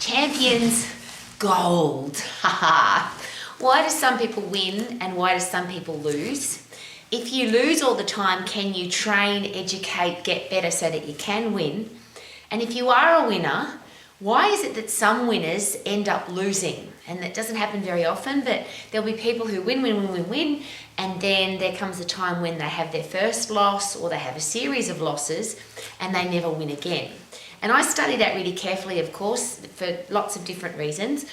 Champions gold. Haha. Why do some people win and why do some people lose? If you lose all the time, can you train, educate, get better so that you can win? And if you are a winner, why is it that some winners end up losing? And that doesn't happen very often, but there'll be people who win, and then there comes a time when they have their first loss or they have a series of losses and they never win again. And I study that really carefully, of course, for lots of different reasons.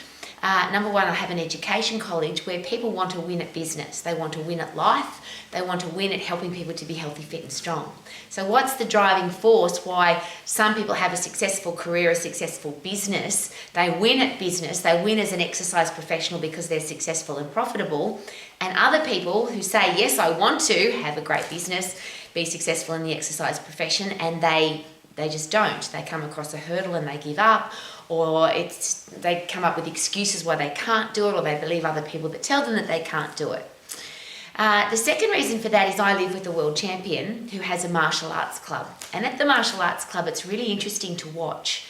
Number one, I have an education college where people want to win at business. They want to win at life. They want to win at helping people to be healthy, fit and strong. So what's the driving force why some people have a successful career, a successful business? They win at business. They win as an exercise professional because they're successful and profitable. And other people who say, yes, I want to have a great business, be successful in the exercise profession, and they just don't. They come across a hurdle and they give up, or they come up with excuses why they can't do it, or they believe other people that tell them that they can't do it. The second reason for that is I live with a world champion who has a martial arts club. And at the martial arts club, it's really interesting to watch.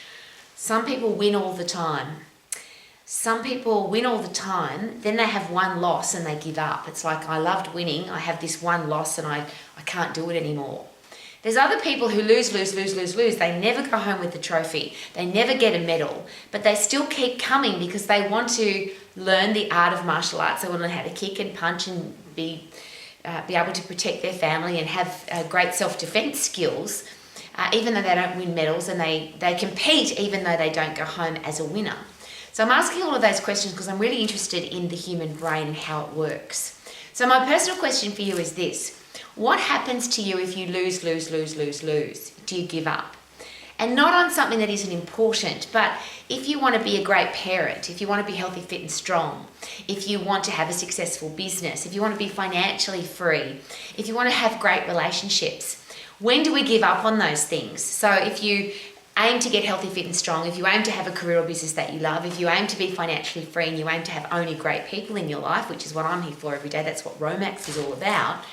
Some people win all the time. Some people win all the time, then they have one loss and they give up. It's like, I loved winning, I have this one loss and I can't do it anymore. There's other people who lose. They never go home with the trophy. They never get a medal, but they still keep coming because they want to learn the art of martial arts. They want to learn how to kick and punch and be able to protect their family and have great self-defense skills, even though they don't win medals, and they compete even though they don't go home as a winner. So I'm asking all of those questions because I'm really interested in the human brain and how it works. So my personal question for you is this. What happens to you if you lose? Do you give up? And not on something that isn't important, but if you want to be a great parent, if you want to be healthy, fit and strong, if you want to have a successful business, if you want to be financially free, if you want to have great relationships, when do we give up on those things? So if you aim to get healthy, fit and strong, if you aim to have a career or business that you love, if you aim to be financially free and you aim to have only great people in your life, which is what I'm here for every day, that's what Romax is all about,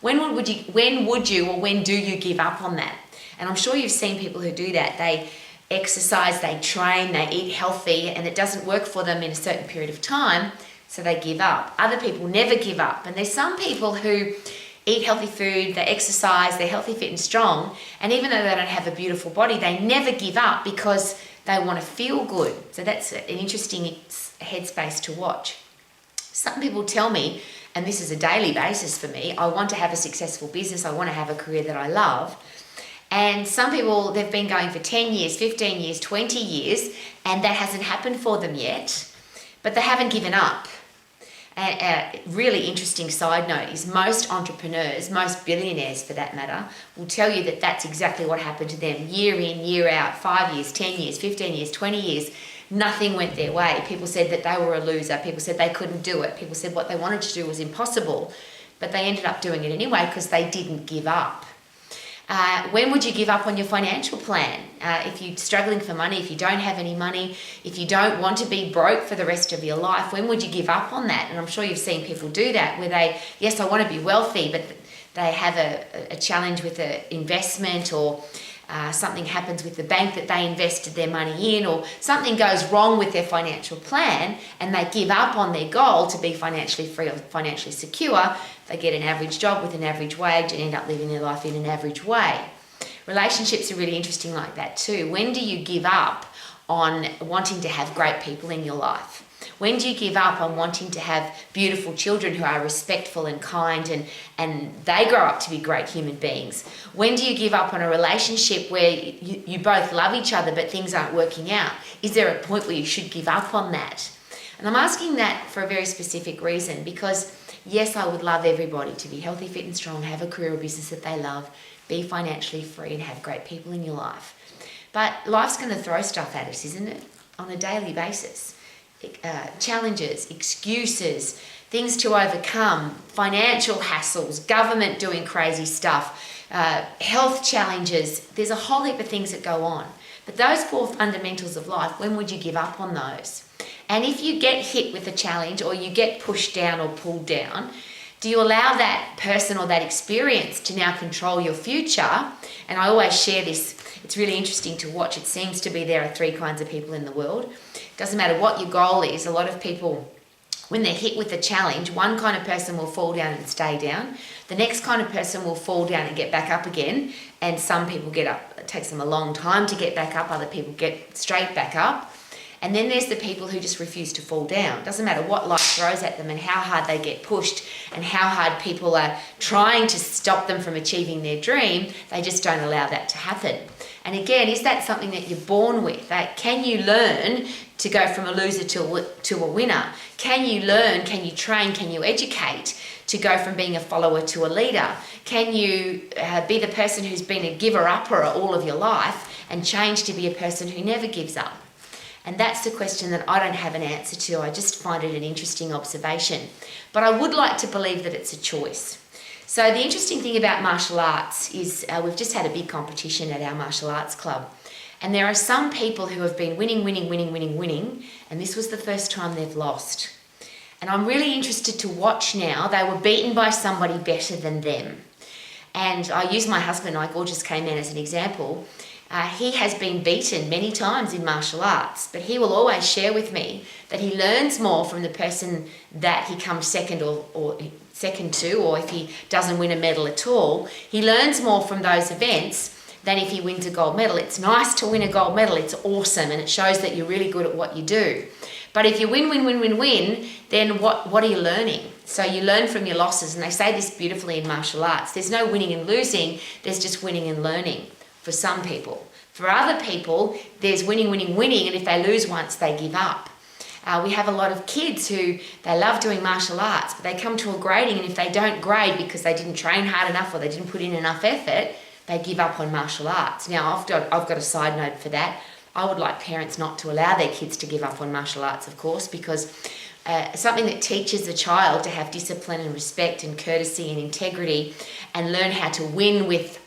when do you give up on that? And I'm sure you've seen people who do that. They exercise, they train, they eat healthy, and it doesn't work for them in a certain period of time, so they give up. Other people never give up. And there's some people who eat healthy food, they exercise, they're healthy, fit and strong, and even though they don't have a beautiful body, they never give up because they want to feel good. So that's an interesting headspace to watch. Some people tell me, and this is a daily basis for me, I want to have a successful business, I want to have a career that I love. And some people, they've been going for 10 years, 15 years, 20 years, and that hasn't happened for them yet, but they haven't given up. A really interesting side note is most entrepreneurs, most billionaires for that matter, will tell you that that's exactly what happened to them year in, year out, 5 years, 10 years, 15 years, 20 years. Nothing went their way. People said that they were a loser. People said they couldn't do it. People said what they wanted to do was impossible, but they ended up doing it anyway because they didn't give up. When would you give up on your financial plan? If you're struggling for money, if you don't have any money, if you don't want to be broke for the rest of your life, when would you give up on that? And I'm sure you've seen people do that where yes, I want to be wealthy, but they have a challenge with an investment, or something happens with the bank that they invested their money in, or something goes wrong with their financial plan and they give up on their goal to be financially free or financially secure. They get an average job with an average wage and end up living their life in an average way. Relationships are really interesting like that too. When do you give up on wanting to have great people in your life? When do you give up on wanting to have beautiful children who are respectful and kind and they grow up to be great human beings? When do you give up on a relationship where you both love each other but things aren't working out? Is there a point where you should give up on that? And I'm asking that for a very specific reason because, yes, I would love everybody to be healthy, fit and strong, have a career or business that they love, be financially free and have great people in your life. But life's going to throw stuff at us, isn't it? On a daily basis. Challenges, excuses, things to overcome, financial hassles, government doing crazy stuff, health challenges. There's a whole heap of things that go on. But those four fundamentals of life, when would you give up on those? And if you get hit with a challenge or you get pushed down or pulled down, do you allow that person or that experience to now control your future? And I always share this. It's really interesting to watch. It seems to be there are three kinds of people in the world. Doesn't matter what your goal is. A lot of people, when they're hit with a challenge, one kind of person will fall down and stay down. The next kind of person will fall down and get back up again. And some people get up. It takes them a long time to get back up. Other people get straight back up. And then there's the people who just refuse to fall down. Doesn't matter what life throws at them and how hard they get pushed and how hard people are trying to stop them from achieving their dream, they just don't allow that to happen. And again, is that something that you're born with? Can you learn to go from a loser to a winner? Can you learn, can you train, can you educate to go from being a follower to a leader? Can you be the person who's been a giver-upper all of your life and change to be a person who never gives up? And that's the question that I don't have an answer to. I just find it an interesting observation. But I would like to believe that it's a choice. So the interesting thing about martial arts is we've just had a big competition at our martial arts club. And there are some people who have been winning, and this was the first time they've lost. And I'm really interested to watch now. They were beaten by somebody better than them. And I use my husband, Gorgeous K-Man, as an example. He has been beaten many times in martial arts, but he will always share with me that he learns more from the person that he comes second or second to, or if he doesn't win a medal at all, he learns more from those events than if he wins a gold medal. It's nice to win a gold medal, it's awesome, and it shows that you're really good at what you do. But if you win, then what are you learning? So you learn from your losses, and they say this beautifully in martial arts. There's no winning and losing, there's just winning and learning. For some people. For other people, there's winning, and if they lose once, they give up. We have a lot of kids who, they love doing martial arts, but they come to a grading, and if they don't grade because they didn't train hard enough or they didn't put in enough effort, they give up on martial arts. Now, I've got a side note for that. I would like parents not to allow their kids to give up on martial arts, of course, because something that teaches a child to have discipline and respect and courtesy and integrity and learn how to win with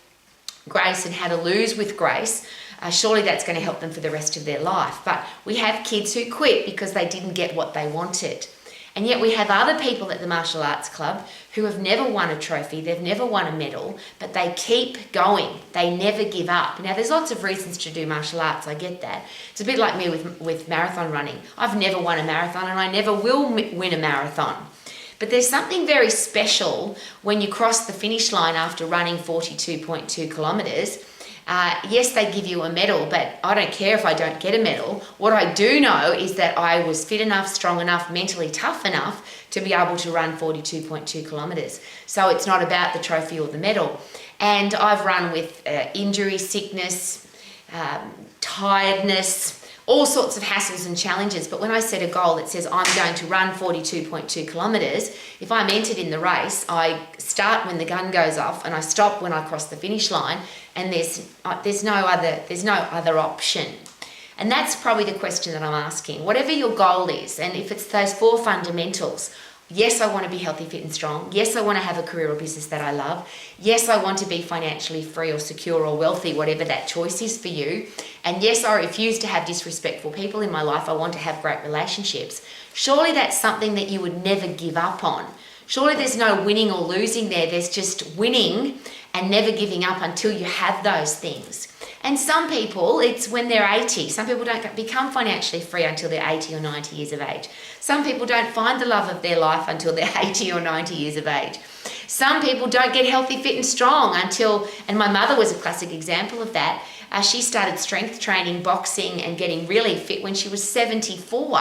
grace and how to lose with grace, surely that's going to help them for the rest of their life. But we have kids who quit because they didn't get what they wanted. And yet we have other people at the martial arts club who have never won a trophy, they've never won a medal, but they keep going. They never give up. Now, there's lots of reasons to do martial arts, I get that. It's a bit like me with marathon running. I've never won a marathon and I never will win a marathon. But there's something very special when you cross the finish line after running 42.2 kilometres. Yes, they give you a medal, but I don't care if I don't get a medal. What I do know is that I was fit enough, strong enough, mentally tough enough to be able to run 42.2 kilometres. So it's not about the trophy or the medal. And I've run with injury, sickness, tiredness, all sorts of hassles and challenges. But when I set a goal that says I'm going to run 42.2 kilometres, if I'm entered in the race, I start when the gun goes off and I stop when I cross the finish line, and there's no other option. And that's probably the question that I'm asking. Whatever your goal is, and if it's those 4 fundamentals, yes, I want to be healthy, fit and strong. Yes, I want to have a career or business that I love. Yes, I want to be financially free or secure or wealthy, whatever that choice is for you. And yes, I refuse to have disrespectful people in my life. I want to have great relationships. Surely that's something that you would never give up on. Surely there's no winning or losing there. There's just winning and never giving up until you have those things. And some people, it's when they're 80. Some people don't become financially free until they're 80 or 90 years of age. Some people don't find the love of their life until they're 80 or 90 years of age. Some people don't get healthy, fit and strong until, and my mother was a classic example of that. She started strength training, boxing and getting really fit when she was 74.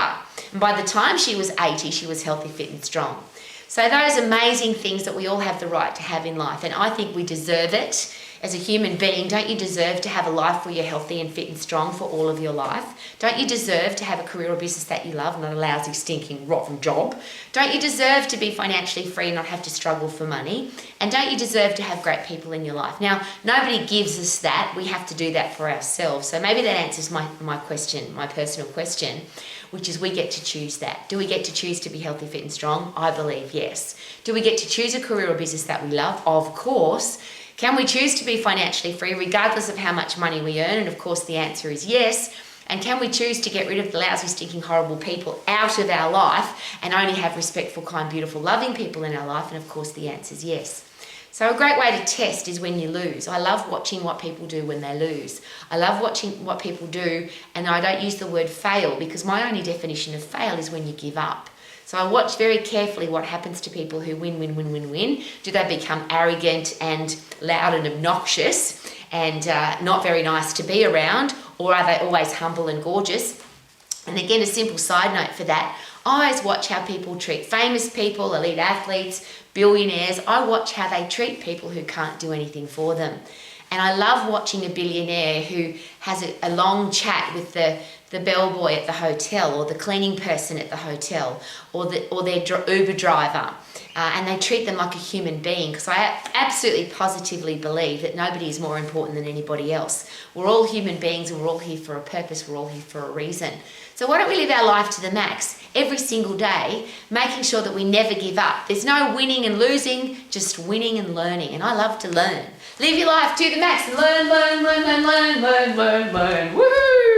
And by the time she was 80, she was healthy, fit and strong. So those amazing things that we all have the right to have in life. And I think we deserve it. As a human being, don't you deserve to have a life where you're healthy and fit and strong for all of your life? Don't you deserve to have a career or business that you love, not a lousy, stinking, rotten job? Don't you deserve to be financially free and not have to struggle for money? And don't you deserve to have great people in your life? Now, nobody gives us that. We have to do that for ourselves. So maybe that answers my question, my personal question, which is we get to choose that. Do we get to choose to be healthy, fit and strong? I believe yes. Do we get to choose a career or business that we love? Of course. Can we choose to be financially free regardless of how much money we earn? And of course the answer is yes. And can we choose to get rid of the lousy, stinking, horrible people out of our life and only have respectful, kind, beautiful, loving people in our life? And of course the answer is yes. So a great way to test is when you lose. I love watching what people do when they lose. I love watching what people do, and I don't use the word fail because my only definition of fail is when you give up. So I watch very carefully what happens to people who win. Do they become arrogant and loud and obnoxious and not very nice to be around, or are they always humble and gorgeous? And again, a simple side note for that, I always watch how people treat famous people, elite athletes, billionaires. I watch how they treat people who can't do anything for them. And I love watching a billionaire who has a long chat with the bellboy at the hotel, or the cleaning person at the hotel, or their Uber driver, and they treat them like a human being, because I absolutely positively believe that nobody is more important than anybody else. We're all human beings, and we're all here for a purpose, we're all here for a reason. So why don't we live our life to the max every single day, making sure that we never give up. There's no winning and losing, just winning and learning, and I love to learn. Live your life to the max and learn. Woohoo!